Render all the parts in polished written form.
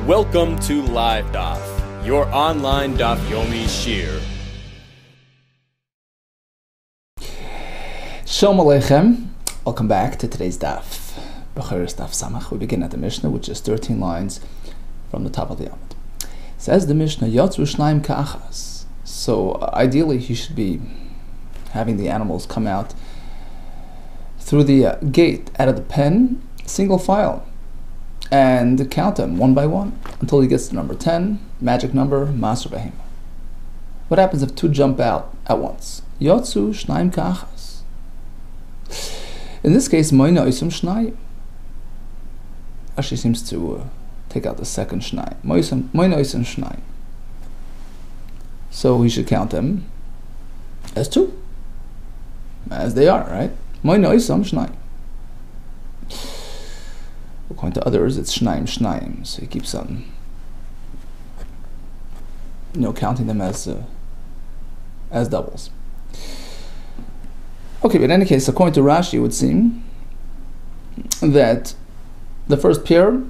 Welcome to LiveDaf, your online Daf Yomi Shir. Shalom Aleichem. Welcome back to today's Daf. BECHOROS Daf Samach. We begin at the Mishnah, which is 13 lines from the top of the Amud. Says the Mishnah, Yotzu Shnaim Ka'achas. So ideally, he should be having the animals come out through the gate out of the pen, single file, and count them one by one until he gets to number 10, magic number, Maser Behema. What happens if two jump out at once? Yotzu Shnaim Ka'achas. In this case, Moina Oisum Shnayim. Actually seems to take out the second Shnayim. Moina Oisum Shnayim. So we should count them as two, as they are, right? Moina Oisum Shnayim. According to others, it's Shnayim. So he keeps on, counting them as doubles. Okay, but in any case, according to Rashi, it would seem that the first pair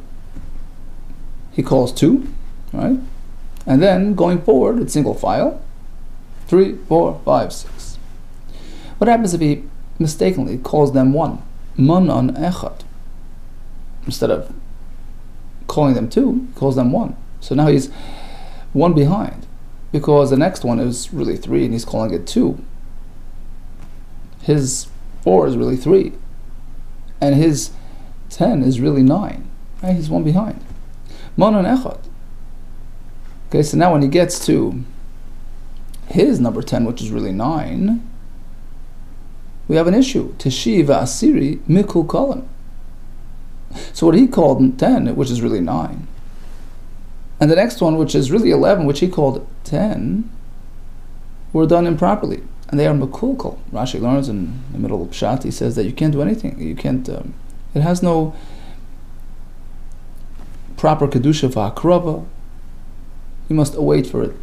he calls two, right? And then going forward, it's single file, 3, 4, 5, 6. What happens if he mistakenly calls them one? Manon echad. Instead of calling them two, he calls them one. So now he's one behind, because the next one is really 3 and he's calling it 2. His 4 is really 3, and his 10 is really 9. Right? He's one behind. Manon echad. Okay, so now when he gets to his number 10, which is really 9, we have an issue. Teshiv asiri mikul kolim. So what he called 10, which is really 9, and the next one, which is really 11, which he called 10, were done improperly, and they are mekulkal. Rashi learns in the middle of Pshat, he says that you can't do anything. You can't. It has no proper kedusha v'akrava. You must await for it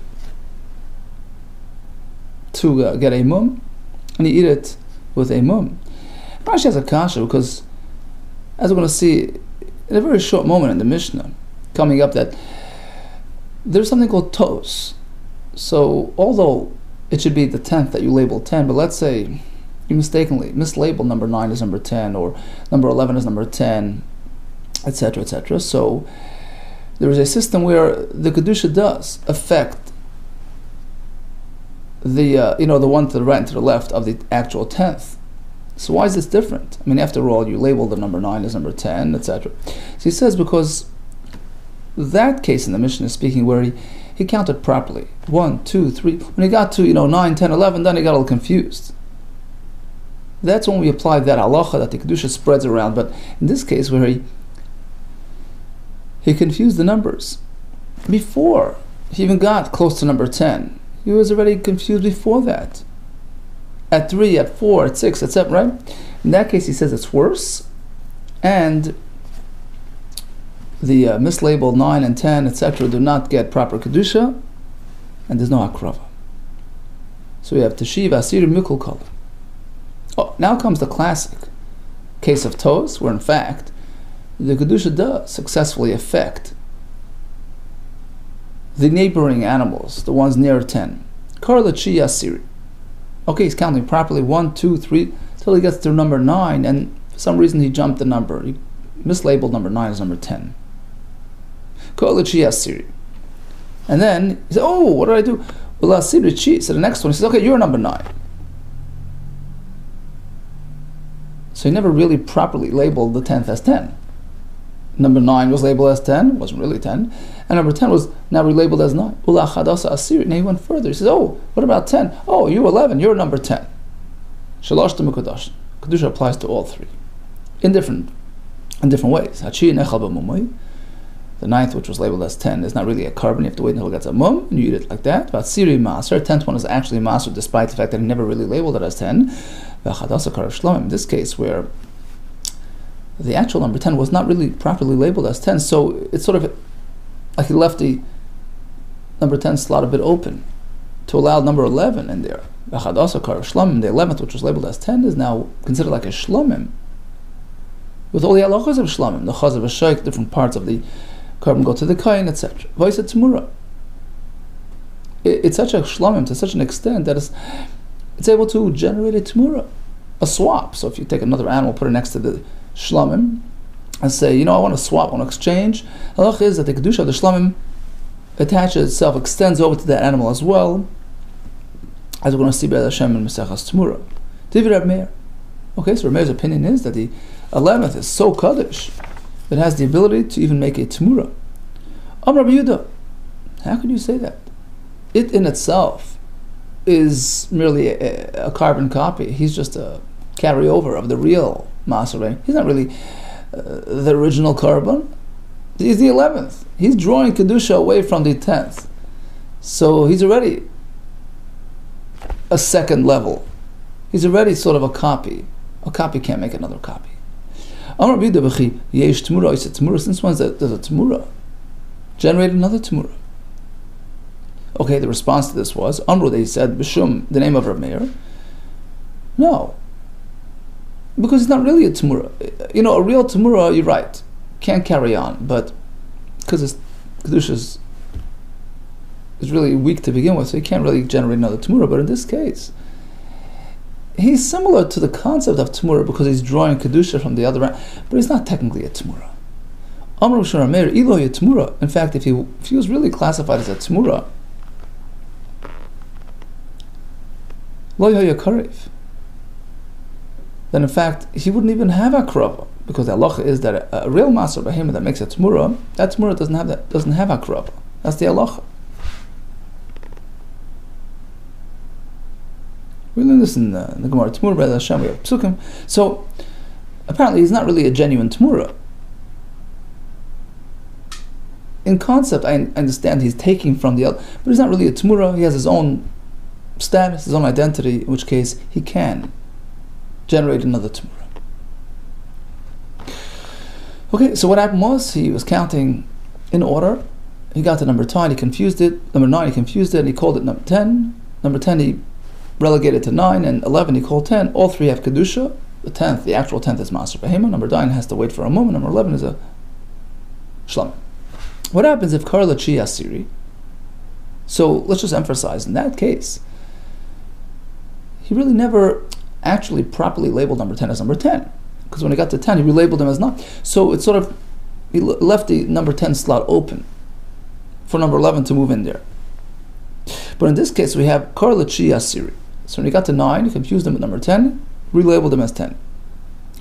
to get a mum, and you eat it with a mum. Rashi has a kasha because, as we're going to see in a very short moment in the Mishnah, coming up, that there's something called tos. So although it should be the 10th that you label 10, but let's say you mistakenly mislabel number 9 as number 10, or number 11 as number 10, etc., etc. So there is a system where the kedusha does affect the the one to the right and to the left of the actual 10th. So why is this different? I mean, after all, you label the number 9 as number 10, etc. So he says because that case in the Mishnah is speaking where he counted properly. 1, 2, 3. When he got to 9, 10, 11, then he got a little confused. That's when we apply that halacha that the kedusha spreads around. But in this case, where he confused the numbers before he even got close to number 10, he was already confused before that. At 3, at 4, at 6, at 7, right? In that case, he says it's worse, and the mislabeled 9 and 10, etc., do not get proper kedusha, and there's no akrava. So we have teshiv asir mikul kol. Oh, now comes the classic case of tos, where in fact the kedusha does successfully affect the neighboring animals, the ones near 10. Karlachi asiri. Okay, he's counting properly, 1, 2, 3, till he gets to number 9, and for some reason he jumped the number. He mislabeled number 9 as number 10. And then he said, oh, what did I do? Well, so the next one, he says, okay, you're number 9. So he never really properly labeled the 10th as 10. Number 9 was labeled as 10, wasn't really 10, and number 10 was now relabeled as 9. Now he went further. He says, oh, what about 10? Oh, you're 11, you're number 10. Shalosh to Mekudash. Kedusha applies to all three in different ways. The 9th, which was labeled as 10, is not really a carbon. You have to wait until it gets a mum, and you eat it like that. But Siri Maser, 10th one is actually Maser, despite the fact that he never really labeled it as 10. In this case, where the actual number 10 was not really properly labeled as 10, so it's sort of like he left the number 10 slot a bit open to allow number 11 in there. The 11th, which was labeled as 10, is now considered like a shlomim, with all the halachas of shlomim, the chaz of a shaykh, different parts of the Carbon go to the kain, etc. Voice it Tmura. It's such a shlamim to such an extent that it's able to generate a Tmura, a swap. So if you take another animal, put it next to the shlamim, and say, I want to swap, I want to exchange, halach is that the kedusha of the shlamim attaches itself, extends over to that animal as well, as we're going to see by Hashem in Mesechas Tmura. Divrei Reb Meir. Okay, so Reb Meir's opinion is that the 11th is so kaddish that it has the ability to even make a Tmura. Rabbi Yehuda, how could you say that? It in itself is merely a carbon copy. He's just a carryover of the real Masereh. He's not really the original carbon. He's the 11th. He's drawing Kedusha away from the 10th. So he's already a second level. He's already sort of a copy. A copy can't make another copy. Since when there's a Tmura, generate another Tmura. Okay, the response to this was, Amru, they said, B'shum, the name of Reb Meir. No. Because it's not really a Tmura. A real Tmura, you're right, can't carry on, but because his Kedusha is really weak to begin with, so he can't really generate another Tmura. But in this case, he's similar to the concept of Tmura because he's drawing Kedusha from the other end, but he's not technically a Tmura. Amru Shara Meir, Eloy a Tmura. In fact, if he was really classified as a Tmura, then in fact he wouldn't even have akrava, because the halacha is that a real maser behemoth that makes a tmura, that tmura doesn't have akrava. That's the halacha. We learn this in the Gemara. Tmura by Hashem, we have psukim. So apparently he's not really a genuine tmura. In concept, I understand he's taking from the other, but he's not really a tmura. He has his own status, his own identity, in which case he can generate another Tmura. Okay, so what happened was he was counting in order. He got to number 10, he confused it. Number 9, he confused it, and he called it number 10. Number 10, he relegated to 9, and 11, he called 10. All three have Kedusha. The 10th, the actual 10th is Maser Behema. Number 9 has to wait for a moment. Number 11 is a Shlam. What happens if Kar Lachi Asiri? So let's just emphasize, in that case, he really never actually properly labeled number 10 as number 10. Because when he got to 10, he relabeled him as 9. So it's sort of, he left the number 10 slot open for number 11 to move in there. But in this case, we have Kar Lachi Asiri. So when he got to 9, he confused him with number 10, relabeled him as 10.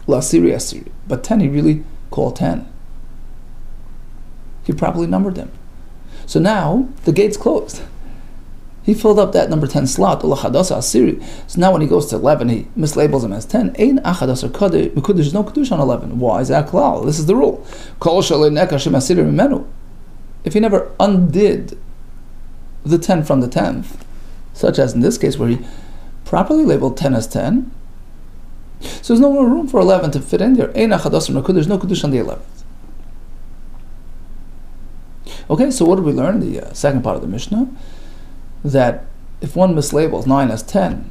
Lasiri Asiri. But 10, he really called 10. He properly numbered them. So now, the gate's closed. He filled up that number 10 slot, Asiri. So now when he goes to 11, he mislabels him as 10. Ein achadasa kadeh, because there's no Kedush on 11. Why is that klal? This is the rule. If he never undid the 10 from the 10th, such as in this case where he properly labeled 10 as 10, so there's no more room for 11 to fit in there. Ein achadasa kadeh, there's no Kedush on the 11th. Okay, so what did we learn in the second part of the Mishnah? That if one mislabels 9 as 10,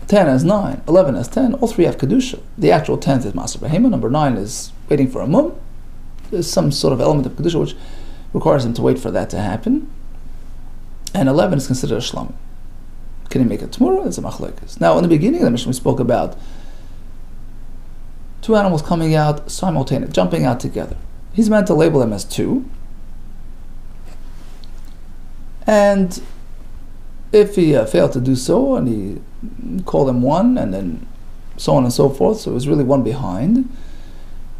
10 as 9, 11 as 10, all three have Kedusha. The actual 10th is Maser Behema, number 9 is waiting for a mum. There's some sort of element of Kedusha which requires him to wait for that to happen. And 11 is considered a Shlam. Can he make a Tmura? It's a Machlekes. Now, in the beginning of the Mishnah, we spoke about two animals coming out simultaneously, jumping out together. He's meant to label them as 2. And if he failed to do so, and he called him 1, and then so on and so forth, so it was really 1 behind.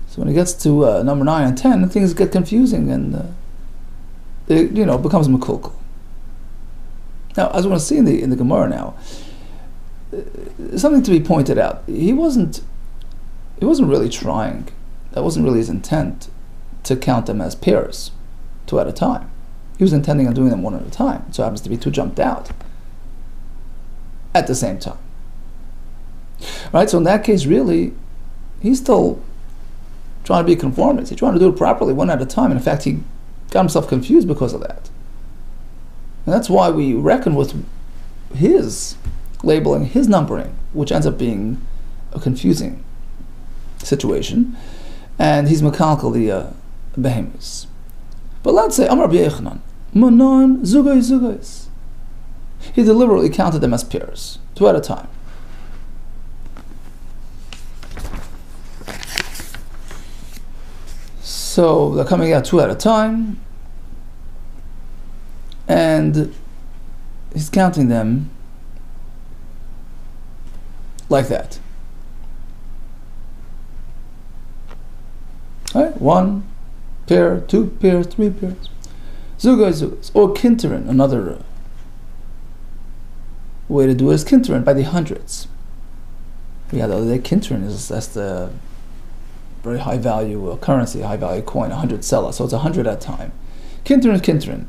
So when he gets to number 9 and 10, things get confusing, and it becomes makulkul. Now, as we're going to see in the Gemara now, something to be pointed out. He wasn't really trying. That wasn't really his intent to count them as pairs, 2 at a time. He was intending on doing them 1 at a time. So it happens to be 2 jumped out at the same time. Right? So in that case, really, he's still trying to be conformist. He's trying to do it properly 1 at a time. And in fact, he got himself confused because of that. And that's why we reckon with his labeling, his numbering, which ends up being a confusing situation. And he's makalkal the behemoths. But let's say Amar B'Yechanan, Manon Zugais. He deliberately counted them as pairs, 2 at a time. So they're coming out 2 at a time, and he's counting them like that. Right? 1 pair, 2 pairs, 3 pairs. Zugas. Or kinterin, another way to do it is kinterin, by the hundreds. We had the other day, kinterin that's the very high value currency, high value coin, 100 sela. So it's 100 at a time. Kinterin.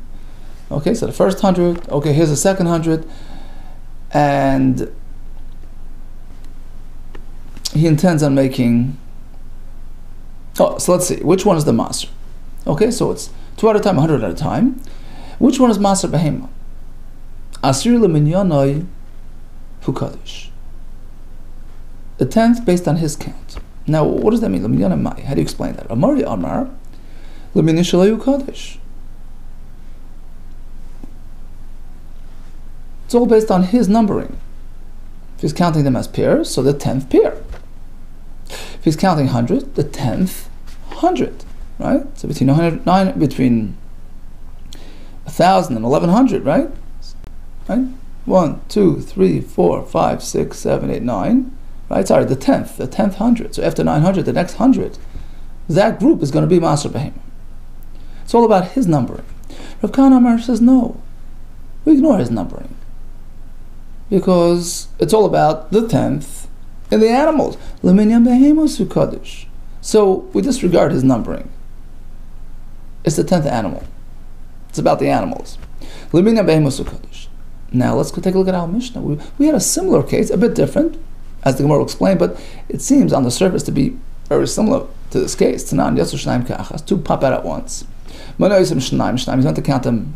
Okay, so the first 100, okay, here's the second 100, and he intends on making, so let's see, which one is the maser? Okay, so it's 2 at a time, 100 at a time. Which one is maser behema? Asir leminyanoi hukadish. The 10th based on his count. Now, what does that mean? Leminyanoi mai. How do you explain that? Amari Amar leminishalei hukadish. It's all based on his numbering. If he's counting them as pairs, so the 10th pair. If he's counting 100, the 10th 100, right? So between 1,000 and 1,100, right? Right? 1, 2, 3, 4, 5, 6, 7, 8, 9. Right? Sorry, the 10th 100. So after 900, the next 100, that group is going to be Maser Behema. It's all about his numbering. Rav Kahana Amar says no. We ignore his numbering, because it's all about the 10th in the animals. So we disregard his numbering. It's the 10th animal. It's about the animals. Now let's take a look at our Mishnah. We had a similar case, a bit different, as the Gemara will explain, but it seems on the surface to be very similar to this case. Two pop out at once. He's going to count them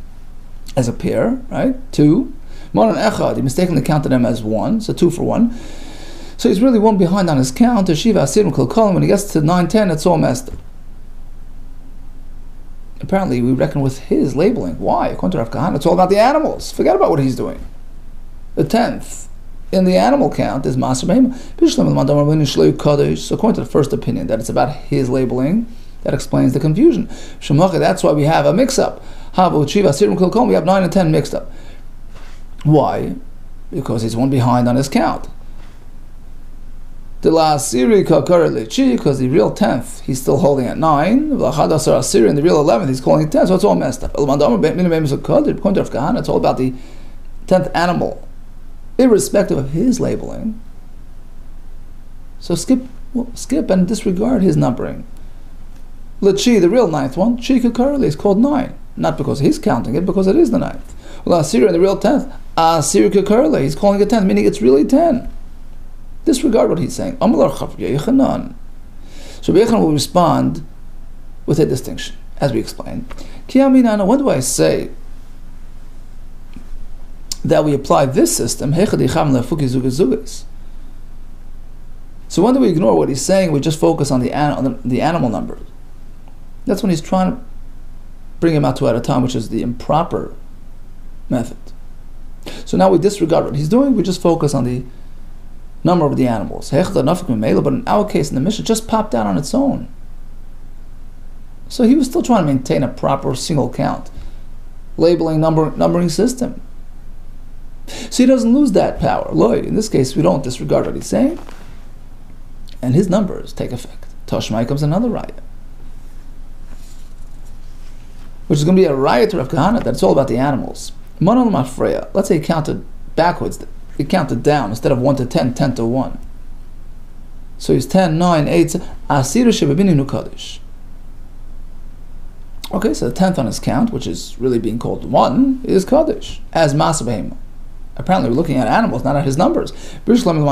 as a pair, right? 2. He mistakenly counted them as 1, so 2 for 1. So he's really 1 behind on his count. When he gets to 9, 10, it's all messed up. Apparently, we reckon with his labeling. Why? According to Rav Kahana, it's all about the animals. Forget about what he's doing. The 10th in the animal count is Maser Behema. So according to the first opinion, that it's about his labeling, that explains the confusion. That's why we have a mix-up. We have 9 and 10 mixed up. Why? Because he's 1 behind on his count. Because the real 10th, he's still holding at 9. And the real 11th, he's calling it 10. So it's all messed up. According to Rav Kahana, it's all about the 10th animal, irrespective of his labeling. So skip and disregard his numbering. L'chi, the real 9th one, chi kakarli, is called 9. Not because he's counting it, because it is the 9th. Asir in the real 10th, asir kakarli, he's calling it 10th, meaning it's really 10. Disregard what he's saying. So Yechanan will respond with a distinction, as we explained. When do I say that we apply this system? So when do we ignore what he's saying? We just focus on the animal number. That's when he's trying to bring him out 2 at a time, which is the improper method. So now we disregard what he's doing. We just focus on the number of the animals. But in our case, in the Mishnah, just popped out on its own. So he was still trying to maintain a proper single count, labeling, numbering system. So he doesn't lose that power. In this case, we don't disregard what he's saying, and his numbers take effect. Tashmai comes another raya, which is going to be a raya to Rav Kahana, that it's all about the animals. Manon Mafreya. Let's say he counted backwards. He counted down instead of 1 to 10, 10 to 1. So he's 10, 9, 8. Asiru shebabininu kaddish. Okay, so the 10th on his count, which is really being called 1, is kaddish as Maser Behema. Apparently, we're looking at animals, not at his numbers. According to Rav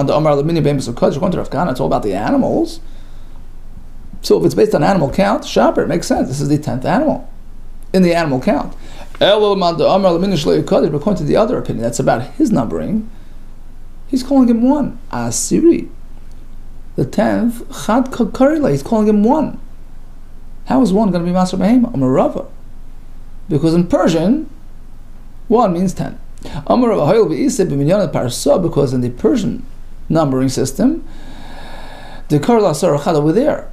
Kahana, it's all about the animals. So if it's based on animal count, shaper, it makes sense. This is the 10th animal in the animal count. According to the other opinion, that's about his numbering. He's calling him 1. Asiri. The 10th, Chad Kakarila, he's calling him 1. How is 1 going to be Maser Behema? Rava. Because in Persian, 1 means 10. Because in the Persian numbering system, the Karla Sarachad over there,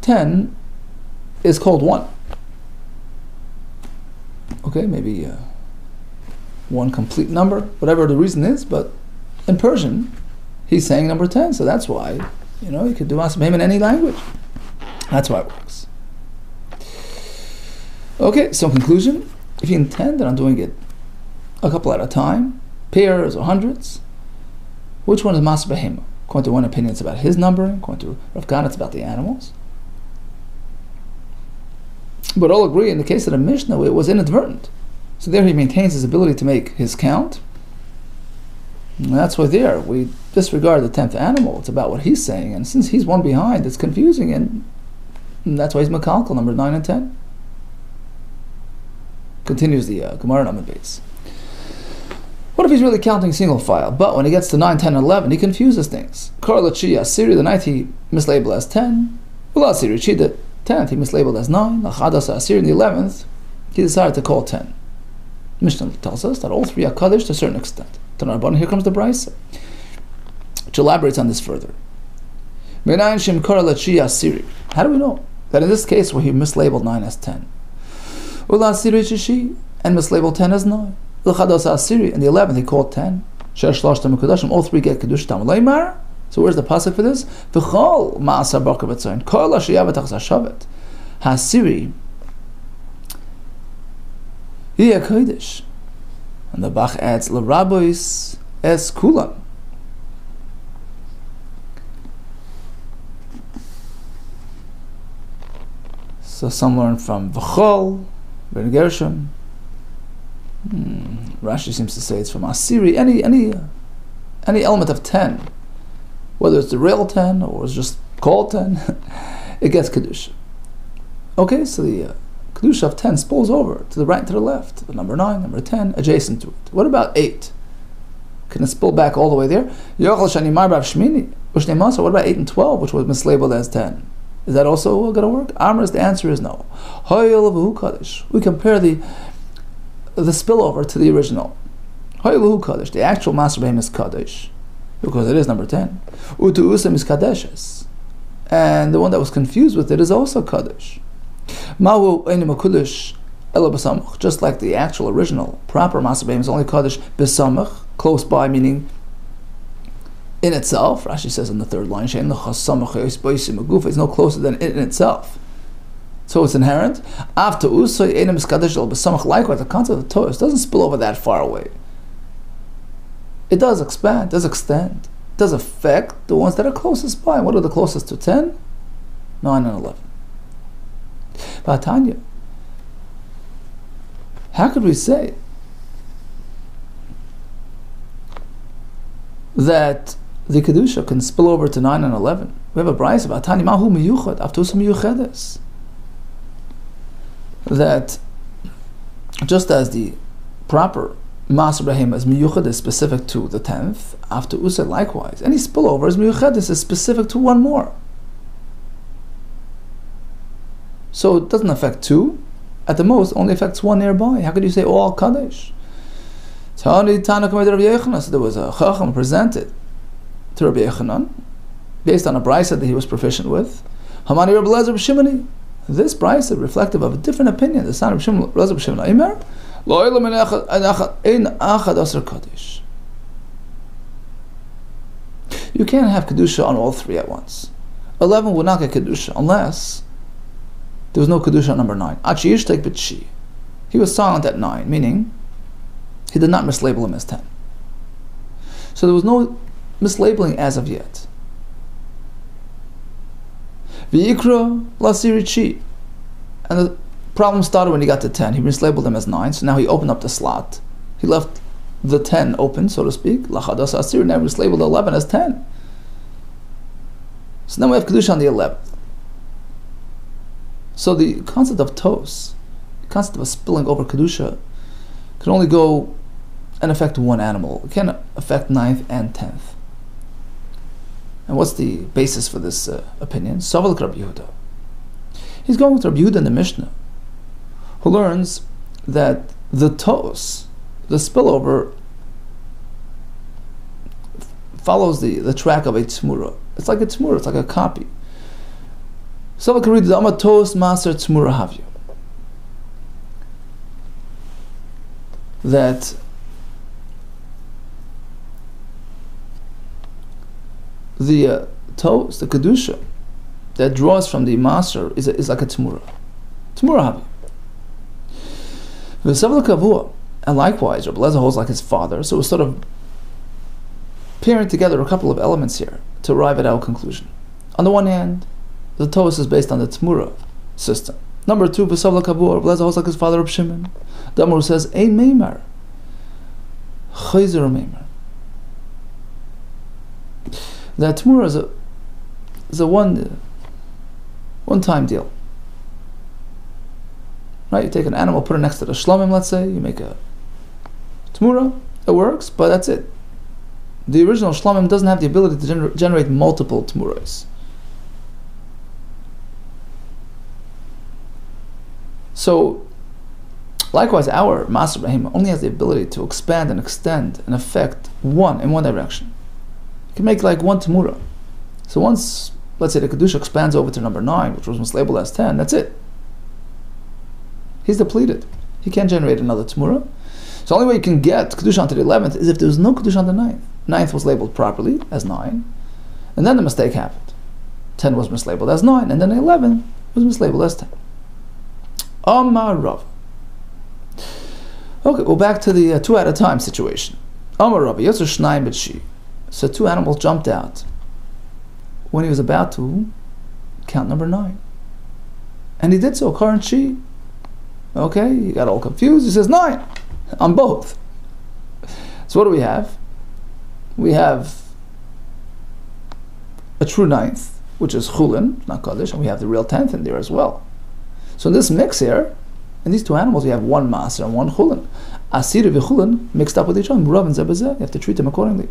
10 is called 1. Okay, maybe one complete number, whatever the reason is, but in Persian, he's saying number 10, so that's why, you could do Asabahim in any language. That's why it works. Okay, so in conclusion, if you intend on doing it a couple at a time, pairs or hundreds, which one is Masabahim? According to one opinion, it's about his numbering. According to Rav Gan, it's about the animals. But all agree in the case of the Mishnah, it was inadvertent. So there he maintains his ability to make his count. And that's why there we disregard the 10th animal. It's about what he's saying. And since he's one behind, it's confusing. And that's why he's Makalkal, number 9 and 10. Continues the Gemara Amud Beis. What if he's really counting single file? But when he gets to 9, 10, and 11, he confuses things. Karlachi Asiri, the 9th he mislabeled as 10. Ula Asiri Chi, the 10th he mislabeled as 9. Lachadas Asiri, in the 11th, he decided to call 10. Mishnah tells us that all three are Kaddish to a certain extent. Tanarabban, here comes the Brisa, which elaborates on this further. How do we know that in this case where he mislabeled 9 as 10? Ula Asiri Chishi, and mislabeled 10 as 9. Lachadas Asiri, in the 11th he called 10. All three get Kiddush Tam Leimar. So where's the pasuk for this? V'chol ma'asar b'akar b'tzayin kol ashiyav b'tachas hashavet Hasiri hiya kodesh. And the Bach adds l'rabois es kulan. So some learn from v'chol, Ben Gershom. Rashi seems to say it's from Asiri. Any element of 10, whether it's the real 10 or it's just called 10, it gets Kedusha. Okay, so the Kedusha of 10 spills over to the right and to the left. The number 9, number 10, adjacent to it. What about 8? Can it spill back all the way there? What about 8 and 12, which was mislabeled as 10? Is that also going to work? Amr's, the answer is no. We compare the spillover to the original. The actual Master Behem is Kaddish, because it is number 10. Utu Usam is Kadeshes. And the one that was confused with it is also Kaddish. Mahu Einim Kudish Ela B'samach. Just like the actual original, proper Master Behem is only Kaddish B'samach, close by, meaning in itself. Rashi says in the third line, it's no closer than in itself. So it's inherent. After Usay Einim is Kaddish Ela B'samach. Likewise, the concept of Torah doesn't spill over that far away. It does expand, does extend, does affect the ones that are closest by. What are the closest to 10? 9 and 11. But Tanya, how could we say that the Kedusha can spill over to 9 and 11? We have a brayse about Tanya, Mahu Miyuchad, Aftus Miyuchedes. That just as the proper Maser Behem is miyuchad is specific to the 10th. After Usay, likewise, any spillover is miyuchad is specific to one more. So it doesn't affect 2. At the most, only affects 1 nearby. How could you say all Kaddish? So there was a Chacham presented to Rabbi Yechanan based on a brayse that he was proficient with. Hamani Rabbi Lezer B'Shimoni. This brayse is reflective of a different opinion. The son of Lezer B'Shimoni Aimer. You can't have Kedusha on all three at once. 11 would not get Kedusha unless there was no Kedusha on number 9. He was silent at 9, meaning he did not mislabel him as 10. So there was no mislabeling as of yet. V'yikra lasiri chi. And the problem started when he got to 10. He mislabeled them as 9, so now he opened up the slot. He left the 10 open, so to speak. Lachadas Asir never mislabeled 11 as 10. So now we have Kedusha on the 11th. So the concept of tos, the concept of spilling over Kedusha, can only go and affect one animal. It can't affect 9th and 10th. And what's the basis for this opinion? Saval Rabbi Yehuda. He's going with Rabbi Yehuda in the Mishnah, who learns that the tos, the spillover, follows the track of a tzmura. It's like a tzmura, it's like a copy. Someone can read the Amar tos maser tzmura havyu. That the tos, the kedusha, that draws from the maser is like a tzmura. Tzmura havyu. And likewise, Rabbi Eliezer holds like his father, so we're sort of pairing together a couple of elements here to arrive at our conclusion. On the one hand, the tos is based on the tzmura system. Number two, B'savla Kavua, Rabbi Eliezer holds like his father, Reb Shimon. The Amar says, Ein meimar, chayzer meimar. That tzmura is a one-time deal. Right? You take an animal, put it next to the shlomim, let's say, you make a tzmura, it works, but that's it. The original shlomim doesn't have the ability to generate multiple tmuras. So, likewise, our Maser Behema only has the ability to expand and extend and affect in one direction. You can make like one tmura. So once, let's say the Kedusha expands over to number 9, which was mislabeled as 10, that's it. He's depleted. He can't generate another tmura. So the only way you can get Kedusha onto the 11th is if there was no Kedusha on the 9th. 9th was labeled properly as 9, and then the mistake happened. 10 was mislabeled as 9, and then 11 was mislabeled as 10. Amar Rav. Okay, well, back to the 2 at a time situation. Amar Rav, Yotzer Shnayim B'Shi. So 2 animals jumped out when he was about to count number 9. And he did so, current Shi. Okay, he got all confused. He says 9 on both. So what do we have? We have a true 9th, which is Chulin, not Kaddish, and we have the real 10th in there as well. So in this mix here, in these 2 animals, we have one Maser and one Chulin. Asir and Chulin mixed up with each other. Murav and Zebazeh. You have to treat them accordingly.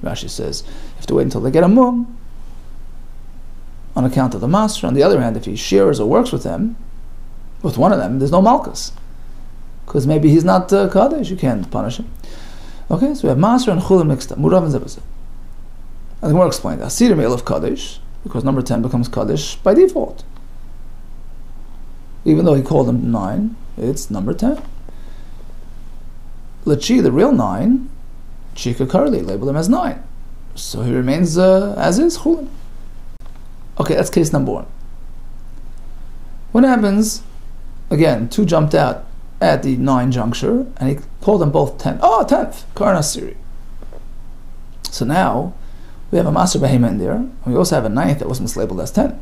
Rashi says you have to wait until they get a mum on account of the Maser. On the other hand, if he shares or works with them, with one of them, there's no Malkus, because maybe he's not Kaddish. You can't punish him. Okay, so we have Maser and Chulin mixed up. Murav and Zebazeh. And the Gemara explained Asir male of Kaddish, because number 10 becomes Kaddish by default. Even though he called him 9, it's number 10. Lachi, the real 9, Chika Karli, labeled him as 9. So he remains as is, Chulin. Okay, that's case number 1. What happens, again, 2 jumped out at the 9 juncture, and he called them both 10. Oh, 10th, Karna Siri. So now, we have a Maser Behema in there, and we also have a 9th that was mislabeled as 10.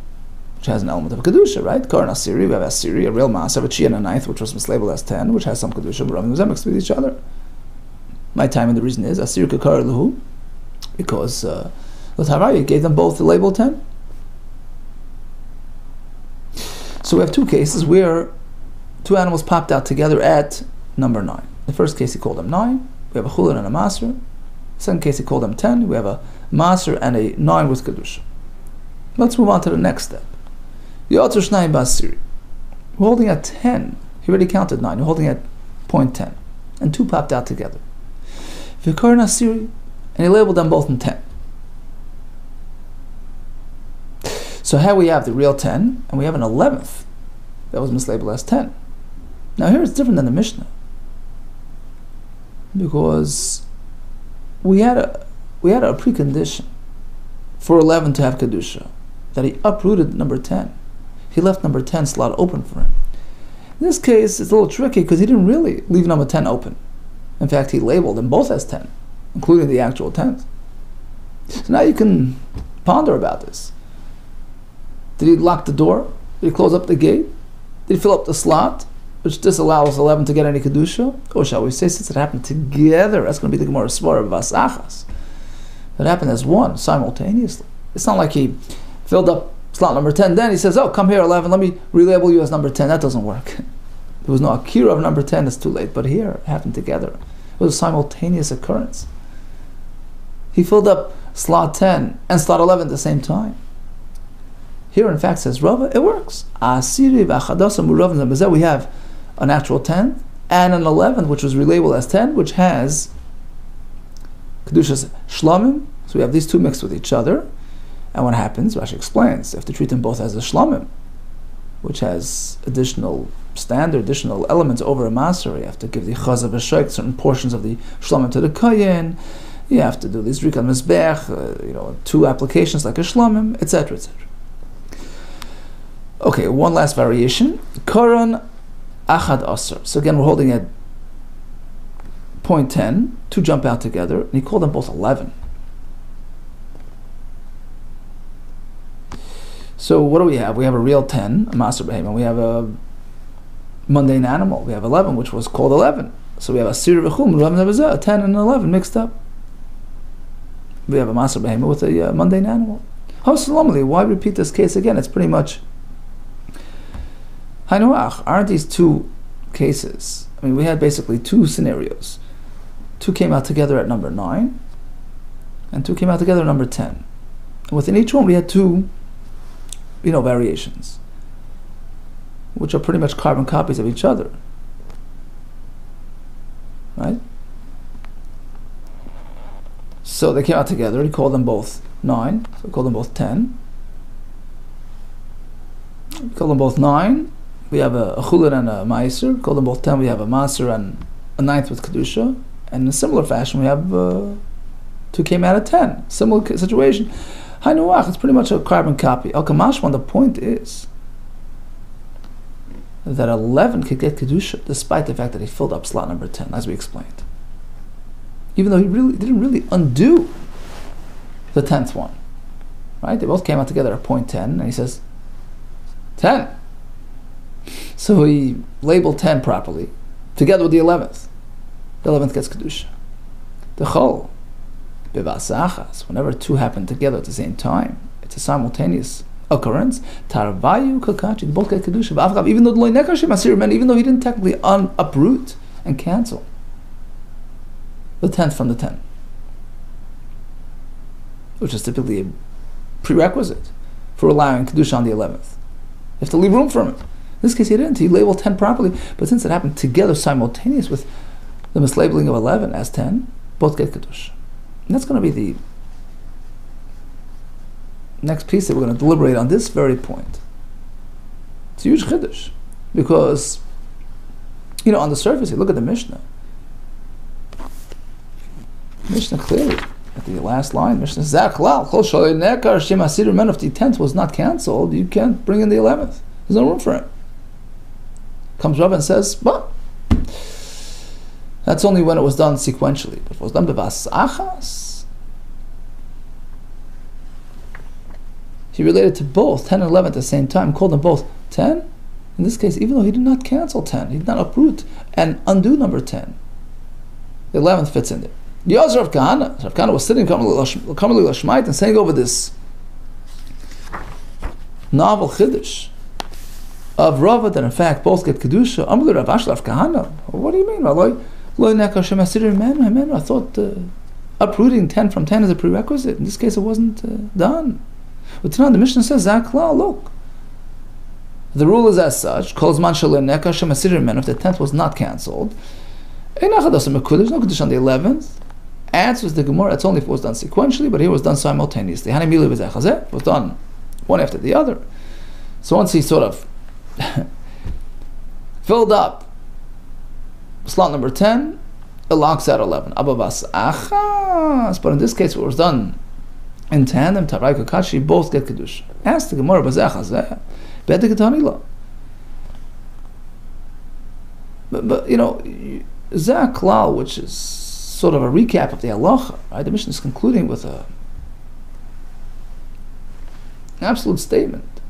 Which has an element of a Kedusha, right? Karna Asiri, we have Asiri, a real Maser, a Chi and a 9th, which was mislabeled as 10, which has some Kedusha, but Ravim mixed with each other. My time, and the reason is Asiri Kakar Luhu, because the Tarai gave them both the label 10. So we have 2 cases where 2 animals popped out together at number 9. The first case he called them 9, we have a Chulin and a Maser. The second case he called them 10, we have a Maser and a 9 with Kedusha. Let's move on to the next step. Yotzer Shnayim B'Asiri. We're holding at 10. He already counted 9. We're holding at point 10. And 2 popped out together. Vikar Nasiri. And he labeled them both in 10. So here we have the real 10, and we have an 11th that was mislabeled as 10. Now here it's different than the Mishnah, because we had a precondition for 11 to have Kedusha, that he uprooted number 10. He left number 10 slot open for him. In this case, it's a little tricky because he didn't really leave number 10 open. In fact, he labeled them both as 10, including the actual 10th. So now you can ponder about this. Did he lock the door? Did he close up the gate? Did he fill up the slot, which disallows 11 to get any Kedusha? Or shall we say, since it happened together, that's going to be the Gemara Svara of Vasachas. It happened as one, simultaneously. It's not like he filled up slot number 10, then he says, oh, come here 11, let me relabel you as number 10. That doesn't work. There was no Akira of number 10, it's too late. But here, it happened together. It was a simultaneous occurrence. He filled up slot 10 and slot 11 at the same time. Here, in fact, says Rava, it works. Asiri v'achadasa muravim zebazeh. We have an actual 10 and an 11th, which was relabeled as 10, which has kedushas shlamim. So we have these two mixed with each other. And what happens? Rashi explains. You have to treat them both as a shlamim, which has additional elements over a maser. You have to give the chaz of a sheik, certain portions of the shlamim to the kohen. You have to do these zrika mizbech, 2 applications like a shlamim, etc., etc. Okay, one last variation. Koran achad aser. So again, we're holding at point 10. 2 jump out together, and he called them both 11. So what do we have? We have a real 10, a maser behemoth. We have a mundane animal. We have 11, which was called 11. So we have a sir v'chum, a 10 and an 11 mixed up. We have a maser behemoth with a mundane animal. Why repeat this case again? It's pretty much Hainoach. Aren't these 2 cases? I mean, we had basically 2 scenarios. 2 came out together at number 9, and 2 came out together at number 10. And within each one, we had 2, variations, which are pretty much carbon copies of each other, right? So they came out together. He called them both 9. So we called them both 10. We call them both 9. We have a chulin and a meiser. We call them both 10. We have a maser and a 9th with kedusha. And in a similar fashion, we have 2 came out of 10. Similar situation. Hainoach, it's pretty much a carbon copy. Al Kamashwan, the point is that 11 could get kedusha despite the fact that he filled up slot number 10, as we explained. Even though he didn't really undo the 10th one, right? They both came out together at point 10, and he says 10. So he labeled 10 properly, together with the 11th. The 11th gets kedusha. The chol bevasachas. Whenever 2 happen together at the same time, it's a simultaneous occurrence. Tarvayu kakachi. They both get kedusha. Even though even though he didn't technically uproot and cancel the 10th from the 10, which is typically a prerequisite for allowing kedusha on the 11th. You have to leave room for him. In this case, he didn't. He labeled 10 properly, but since it happened together simultaneous with the mislabeling of 11 as 10, both get kedusha. And that's going to be the next piece that we're going to deliberate on this very point. It's a huge chiddush, because on the surface, you look at the Mishnah. Mishnah clearly at the last line, Mishnah says, if the 10th was not cancelled, you can't bring in the 11th. There's no room for it. Comes Rav and says, but that's only when it was done sequentially. But if it was done bevas achas, he related to both 10 and 11 at the same time, called them both 10. In this case, even though he did not cancel 10, he did not uproot and undo number 10, the 11th fits in there. Yaz Rav Kahana. Rav Kahana was sitting Kamalei Lashmait and saying over this novel chiddush of Rava that in fact both get kedusha. Amrli Rav Ash Rav Kahana. What do you mean? I thought uprooting 10 from 10 is a prerequisite. In this case, it wasn't done. But tonight the Mishnah says, Zakla, look. The rule is as such, if the 10th was not cancelled, there's no kedusha on the 11th. Answers the Gemara, it's only if it was done sequentially, but here it was done simultaneously. It was done one after the other. So once he sort of filled up slot number 10, it locks out 11. But in this case, it was done in tandem, Tarai Kakashi, both get Kedusha. Ask the Gemara, but Zah Klal, which is sort of a recap of the halacha, right? The Mishnah is concluding with an absolute statement.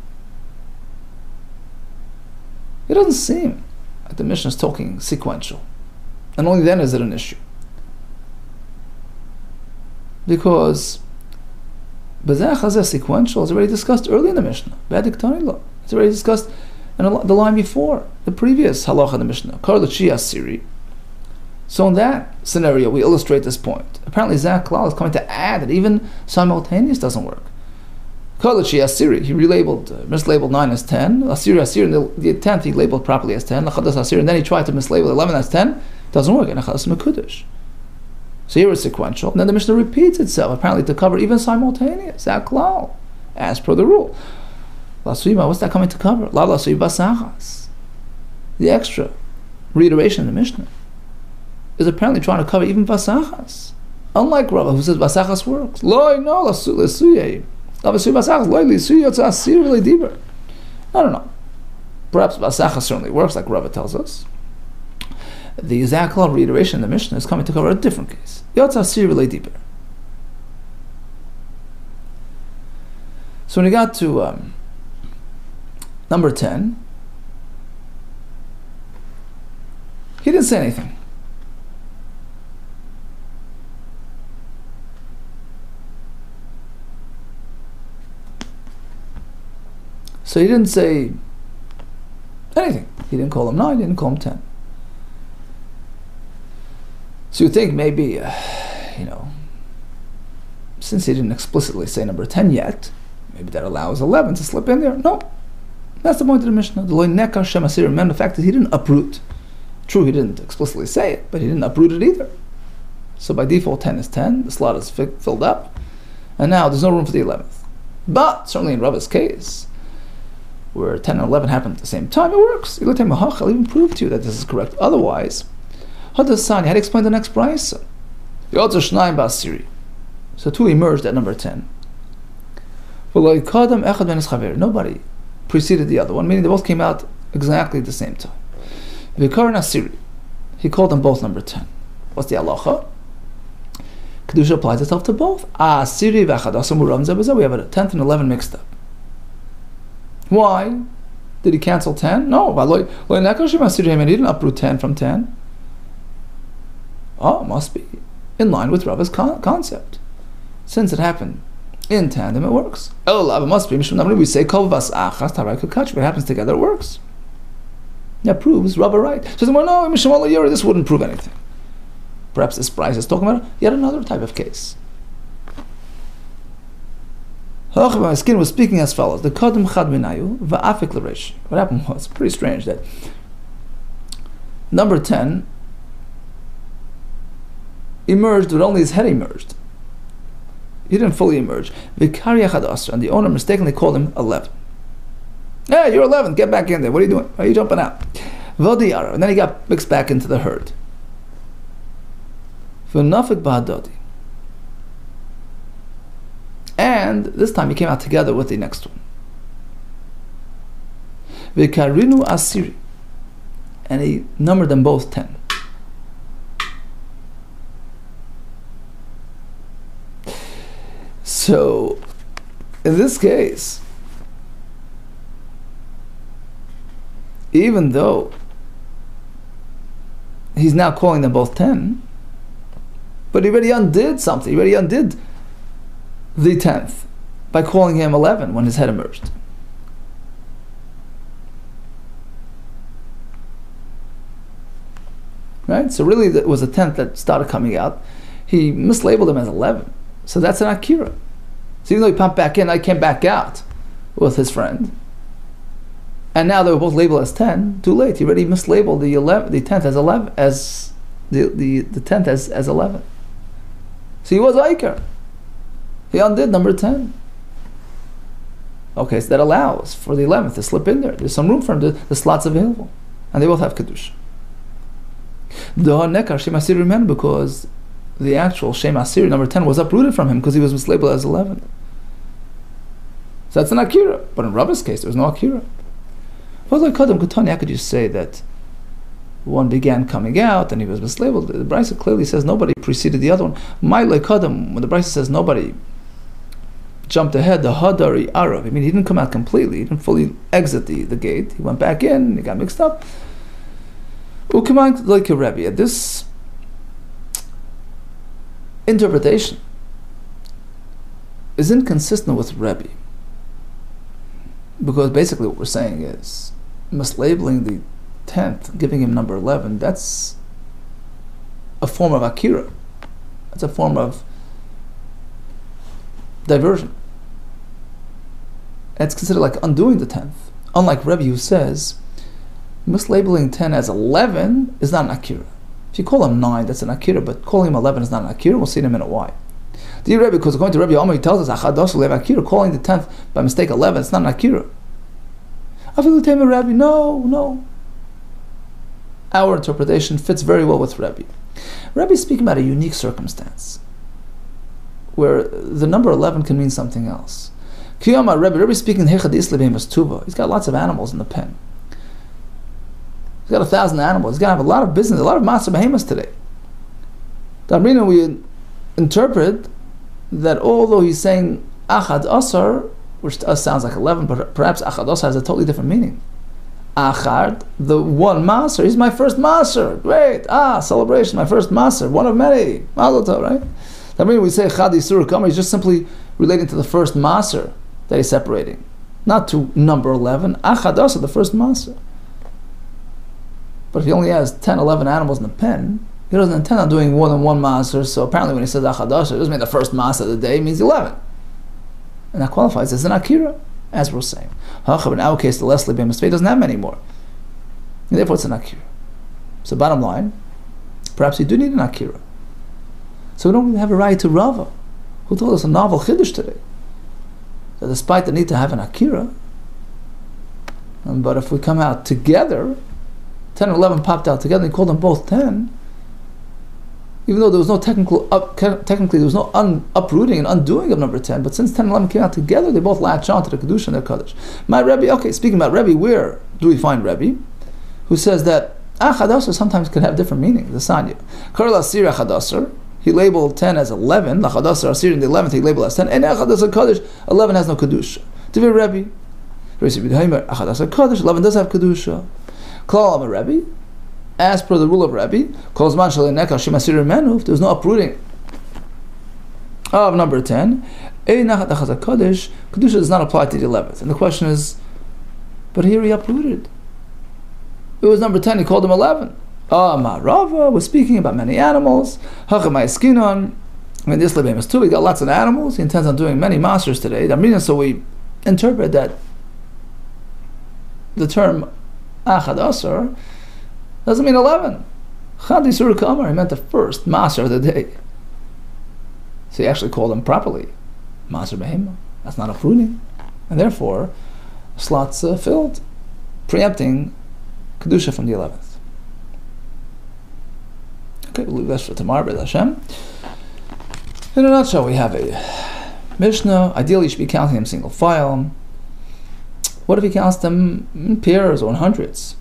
It doesn't seem like the Mishnah is talking sequential, and only then is it an issue. Because Bezeh Chazeh sequential is already discussed early in the Mishnah. It's already discussed in the line before, the previous halacha in the Mishnah. Kar l'chi asiri. So in that scenario, we illustrate this point. Apparently, Zah Klal is coming to add that even simultaneous doesn't work. Kolachi Asiri, he mislabeled 9 as 10. Asiri, and the 10th he labeled properly as 10. Lachadas Asiri, and then he tried to mislabel 11 as 10. Doesn't work. And Achadas Mekudesh. So here it's sequential. And then the Mishnah repeats itself, apparently to cover even simultaneous. Aklal, as per the rule. Lasuyima, what's that coming to cover? La Lasuyi Basachas. The extra reiteration in the Mishnah is apparently trying to cover even Basachas. Unlike Rava, who says Basachas works. Loi, no, Lasuye. Lasuyi Basachas, Loi, Lisuye, Asir, really deeper. I don't know. Perhaps Basachas certainly works, like Rava tells us. The Zaklal reiteration in the Mishnah is coming to cover a different case. Yotz Asir really deeper. So when we got to number 10, he didn't say anything. So he didn't say anything. He didn't call him 9, he didn't call him 10. So you think maybe, since he didn't explicitly say number 10 yet, maybe that allows 11 to slip in there. No. That's the point of the Mishnah. The loy nekar shem asir. Remember the fact that he didn't uproot. True, he didn't explicitly say it, but he didn't uproot it either. So by default, 10 is 10. The slot is filled up. And now there's no room for the 11th. But certainly in Rava's case, where 10 and 11 happen at the same time, it works. I'll even prove to you that this is correct. Otherwise, Hadasani had explained the next brisa. So 2 emerged at number 10. Nobody preceded the other one, meaning they both came out exactly at the same time. He called them both number 10. What's the halacha? Kedusha applies itself to both. We have a 10th and 11 mixed up. Why? Did he cancel 10? No. He didn't uproot 10 from 10. Oh, it must be in line with Rava's concept. Since it happened in tandem, it works. It must be. We say what happens together, it works. That proves Rava right. So well, no, this wouldn't prove anything. Perhaps this price is talking about yet another type of case. My skin was speaking as follows: the kadam chad minayu va'afik l'reish. What happened was pretty strange that number 10 emerged, but only his head emerged. He didn't fully emerge. Vikari achad asra, and the owner mistakenly called him 11. Hey, you're 11. Get back in there. What are you doing? Why are you jumping out? Vodiyara, and then he got mixed back into the herd. V'nafik ba'adodi. And this time he came out together with the next one. Vikarinu asiri, and he numbered them both 10. So, in this case, even though he's now calling them both 10, but he already undid something. He already undid the 10th by calling him 11 when his head emerged. Right? So really it was the 10th that started coming out. He mislabeled him as 11. So that's an akira. So even though he pumped back in, I came back out with his friend. And now they were both labeled as 10. Too late. He already mislabeled the 10th as 11, as the 10th as 11. So he was Iker. He undid number 10. Okay, so that allows for the 11th to slip in there. There's some room for him. The slot's available. And they both have Kedusha. Remember, because the actual Shem Asiri, number 10, was uprooted from him because he was mislabeled as 11. So that's an Akira. But in Rava's case, there was no Akira. How could you say that one began coming out and he was mislabeled? The Brisa clearly says nobody preceded the other one. When the Brisa says nobody jumped ahead, the Hadari Arab, he didn't come out completely, he didn't fully exit the gate, he went back in, he got mixed up. Like a Rebbe, this interpretation is inconsistent with Rebbe, because basically what we're saying is mislabeling the 10th, giving him number 11, that's a form of Akira. That's a form of diversion. it's considered like undoing the 10th. Unlike Rebbe, who says mislabeling 10 as 11 is not an akira. If you call him 9, that's an akira, but calling him 11 is not an akira. We'll see in a minute why. The Rebbe, because according to Rebbe Omer, he tells us achados lev akira, calling the 10th by mistake 11, it's not an akira. Afilu tema Rebbe, no. Our interpretation fits very well with Rebbe. Rebbe is speaking about a unique circumstance where the number 11 can mean something else. Kiyama Rebbe is speaking hechadis lebehemas tuva. He's got lots of animals in the pen. He's got 1,000 animals. He's got to have a lot of business, a lot of matzah behemoths today. Damrina, we interpret that although he's saying achad asar, which to us sounds like 11, but perhaps achad asar has a totally different meaning. Achad, the one maser, he's my first maser. Great, celebration, my first maser, one of many. Mazel tov, right? Damrina, we say chad isur kamer, he's just simply relating to the first maser that he's separating, not to number 11. Achad asar, the first maser. But if he only has 10, 11 animals in the pen, he doesn't intend on doing more than one maser, so apparently when he says achadash, it doesn't mean the first maser of the day, it means 11. And that qualifies as an akira, as we're saying. But in our case, the Leslie Ben Misfei doesn't have many more. And therefore it's an akira. So bottom line, perhaps you do need an akira. So we don't even have a right to Rava, who told us a novel chiddush today, that despite the need to have an akira, but if we come out together, 10 and 11 popped out together, and he called them both 10, even though there was no technically there was no uprooting and undoing of number 10, but since 10 and 11 came out together, they both latch on to the Kedusha and their Kaddish. My Rebbe, okay, speaking about Rebbe, where do we find Rebbe? Who says that Achadasar sometimes could have different meaning, the Sanya. Karel Asir Achadasar, he labeled 10 as 11, Achadasar Asir in the 11th he labeled as 10, and Achadasar Kaddish, 11 has no Kedusha. To be Rebbe, Achadasar Kaddish, 11 does have Kedusha. Klal Rebbe, as per the rule of Rebbe, if there was no uprooting of number 10, Kedusha does not apply to the 11th. And the question is, but here he uprooted. It was number 10, he called him 11. Rava was speaking about many animals. When this Lebem is too, he got lots of animals. He intends on doing many masters today. So we interpret that the term Achad Asar doesn't mean 11. Chad Isur Kamar, he meant the first maser of the day. So he actually called him properly Maser Behema. That's not a pruning. And therefore, slots filled, preempting Kedusha from the 11th. Okay, we'll leave this for tomorrow, B'ez Hashem. In a nutshell, we have a Mishnah. Ideally, you should be counting them single file. What if he counts them in pairs or in hundreds?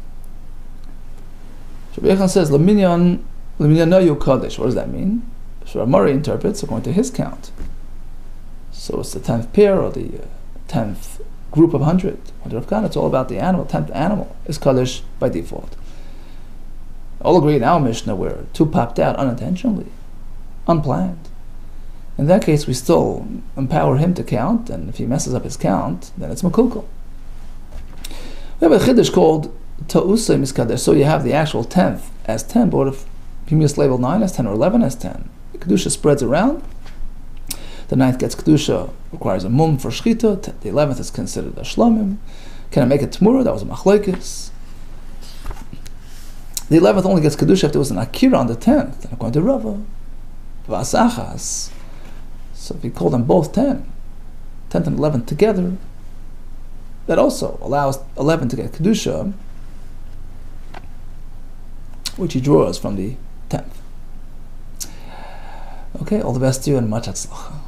Rabbi Yechon says, L'minyan noyu kodesh. What does that mean? So Murray interprets according to his count. So it's the 10th pair or the 10th group of 100. Under Rav Kahana, it's all about the animal. 10th animal is kodesh by default. All agree in our Mishnah where 2 popped out unintentionally, unplanned. In that case, we still empower him to count, and if he messes up his count, then it's makukal. We have a chiddush called Ta'usay Miskadesh, so you have the actual 10th as 10, but if you mislabel 9 as 10 or 11 as 10, the Kedusha spreads around. The 9th gets Kedusha, requires a mum for Shchita, the 11th is considered a Shlomim. Can I make a Tmura? That was a Machlokes. The 11th only gets Kedusha if there was an Akira on the 10th, and according to Rava, Vasachas. So if you call them both 10, 10th and 11th together, that also allows 11 to get Kedusha, which he draws from the 10th. Okay, all the best to you and much hatzlacha.